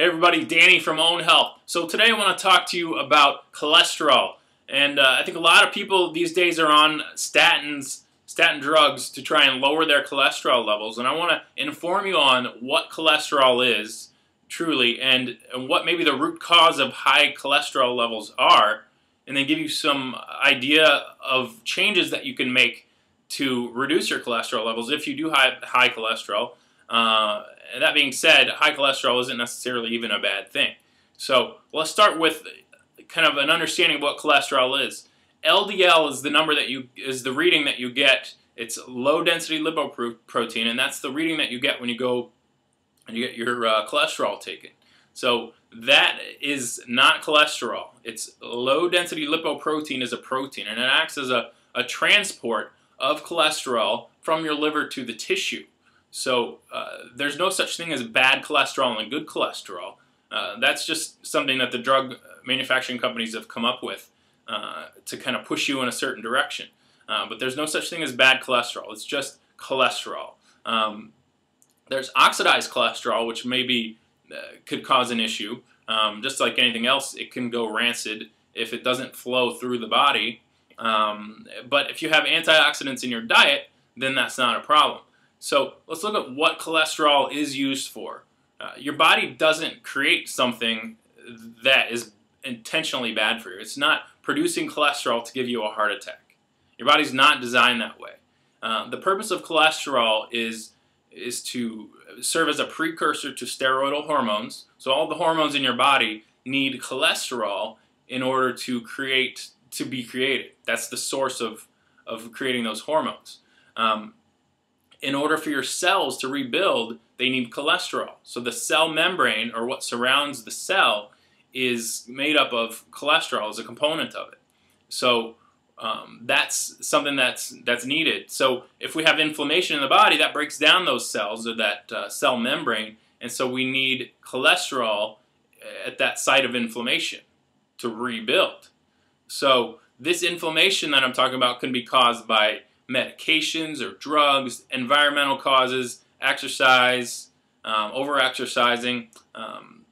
Hey everybody, Danny from Own Health. So today I want to talk to you about cholesterol. And I think a lot of people these days are on statin drugs to try and lower their cholesterol levels. And I want to inform you on what cholesterol is, truly, and what maybe the root cause of high cholesterol levels are, and then give you some idea of changes that you can make to reduce your cholesterol levels if you do have high cholesterol. That being said, high cholesterol isn't necessarily even a bad thing. So let's start with kind of an understanding of what cholesterol is. LDL is the number that is the reading that you get. It's low density lipoprotein, and that's the reading that you get when you go and you get your cholesterol taken. So that is not cholesterol. It's low density lipoprotein is a protein, and it acts as a transport of cholesterol from your liver to the tissue. So there's no such thing as bad cholesterol and good cholesterol. That's just something that the drug manufacturing companies have come up with to kind of push you in a certain direction. But there's no such thing as bad cholesterol. It's just cholesterol. There's oxidized cholesterol, which maybe could cause an issue. Just like anything else, it can go rancid if it doesn't flow through the body. But if you have antioxidants in your diet, then that's not a problem. So let's look at what cholesterol is used for. Your body doesn't create something that is intentionally bad for you. It's not producing cholesterol to give you a heart attack. Your body's not designed that way. The purpose of cholesterol is to serve as a precursor to steroidal hormones. So all the hormones in your body need cholesterol in order to be created. That's the source of creating those hormones. In order for your cells to rebuild, they need cholesterol. So the cell membrane, or what surrounds the cell, is made up of cholesterol as a component of it. So that's something that's needed. So if we have inflammation in the body, that breaks down those cells, or that cell membrane, and so we need cholesterol at that site of inflammation to rebuild. So this inflammation that I'm talking about can be caused by medications or drugs, environmental causes, exercise, over-exercising,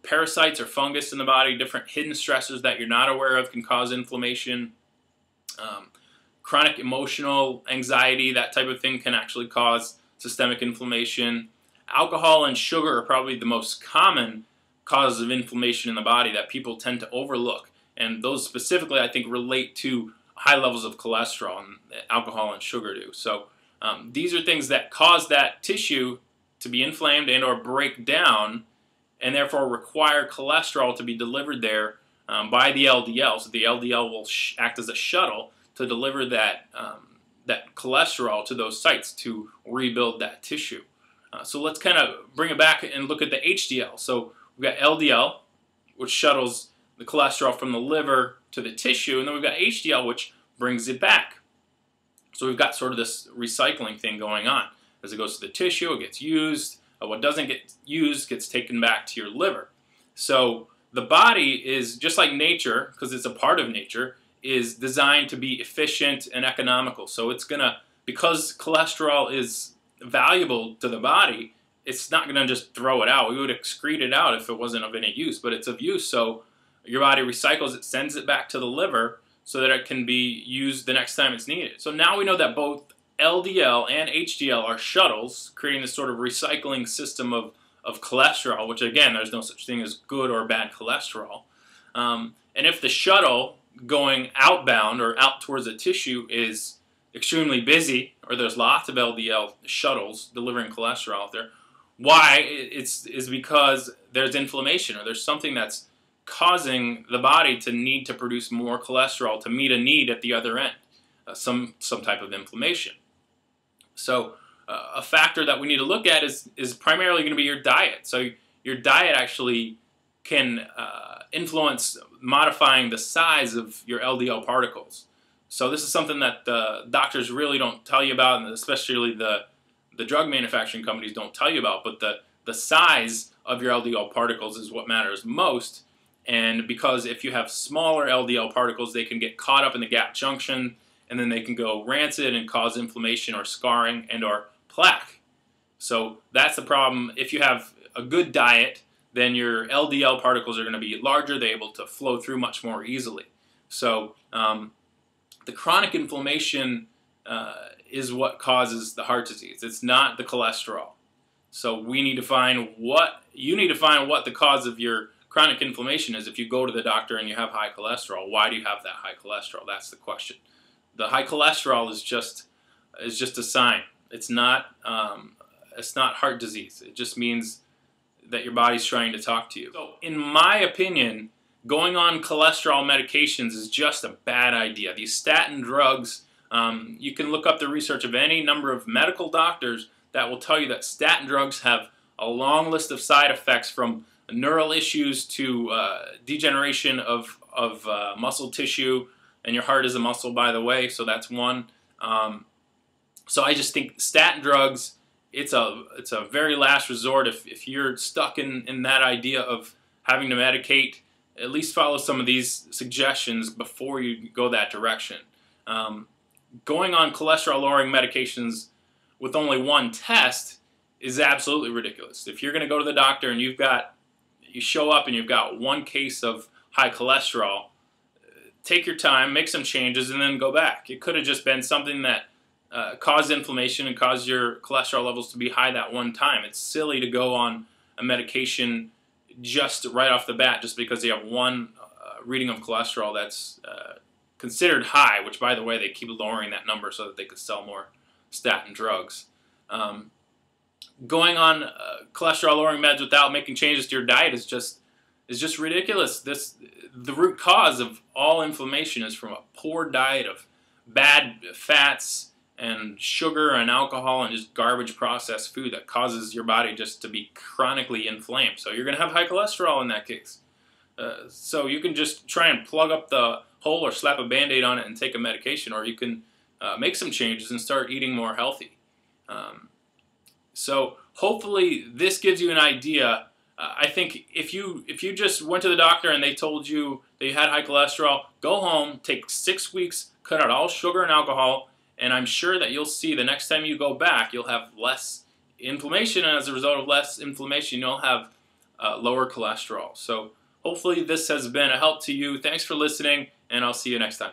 parasites or fungus in the body, different hidden stressors that you're not aware of can cause inflammation, chronic emotional anxiety, that type of thing can actually cause systemic inflammation. Alcohol and sugar are probably the most common causes of inflammation in the body that people tend to overlook, and those specifically I think relate to high levels of cholesterol, and alcohol and sugar do. So these are things that cause that tissue to be inflamed and or break down, and therefore require cholesterol to be delivered there by the LDL. So the LDL will act as a shuttle to deliver that cholesterol to those sites to rebuild that tissue. So let's kind of bring it back and look at the HDL. So we've got LDL, which shuttles the cholesterol from the liver to the tissue, and then we've got HDL, which brings it back. So we've got sort of this recycling thing going on. As it goes to the tissue, it gets used. What doesn't get used gets taken back to your liver. So the body is, just like nature, because it's a part of nature, is designed to be efficient and economical. So it's going to, because cholesterol is valuable to the body, it's not going to just throw it out. We would excrete it out if it wasn't of any use, but it's of use. So your body recycles it, sends it back to the liver so that it can be used the next time it's needed. So now we know that both LDL and HDL are shuttles, creating this sort of recycling system of cholesterol, which again, there's no such thing as good or bad cholesterol. And if the shuttle going outbound or out towards the tissue is extremely busy, or there's lots of LDL shuttles delivering cholesterol out there, why? It's because there's inflammation, or there's something that's causing the body to need to produce more cholesterol to meet a need at the other end, some type of inflammation. So a factor that we need to look at is primarily going to be your diet. So your diet actually can influence modifying the size of your LDL particles. So this is something that the doctors really don't tell you about, and especially the drug manufacturing companies don't tell you about, but the size of your LDL particles is what matters most. And because if you have smaller LDL particles, they can get caught up in the gap junction, and then they can go rancid and cause inflammation or scarring and or plaque. So that's the problem. If you have a good diet, then your LDL particles are going to be larger. They're able to flow through much more easily. So the chronic inflammation is what causes the heart disease. It's not the cholesterol. So we need to find what the cause of your chronic inflammation is. If you go to the doctor and you have high cholesterol, why do you have that high cholesterol? That's the question. The high cholesterol is just a sign. It's not heart disease. It just means that your body's trying to talk to you. So in my opinion, going on cholesterol medications is just a bad idea. These statin drugs, you can look up the research of any number of medical doctors that will tell you that statin drugs have a long list of side effects, from neural issues to degeneration of muscle tissue, and your heart is a muscle, by the way, so that's one. So I just think statin drugs, it's a very last resort. If you're stuck in that idea of having to medicate, at least follow some of these suggestions before you go that direction. Going on cholesterol-lowering medications with only one test is absolutely ridiculous. If you're going to go to the doctor and you show up and you've got one case of high cholesterol, take your time, make some changes, and then go back. It could have just been something that caused inflammation and caused your cholesterol levels to be high that one time. It's silly to go on a medication just right off the bat just because you have one reading of cholesterol that's considered high, which, by the way, they keep lowering that number so that they could sell more statin drugs. Going on cholesterol-lowering meds without making changes to your diet is just ridiculous. The root cause of all inflammation is from a poor diet of bad fats and sugar and alcohol and just garbage processed food that causes your body just to be chronically inflamed. So you're going to have high cholesterol in that case. So you can just try and plug up the hole or slap a Band-Aid on it and take a medication, or you can make some changes and start eating more healthy. So hopefully this gives you an idea. I think if you just went to the doctor and they told you that you had high cholesterol, go home, take 6 weeks, cut out all sugar and alcohol, and I'm sure that you'll see the next time you go back, you'll have less inflammation, and as a result of less inflammation, you'll have lower cholesterol. So hopefully this has been a help to you. Thanks for listening, and I'll see you next time.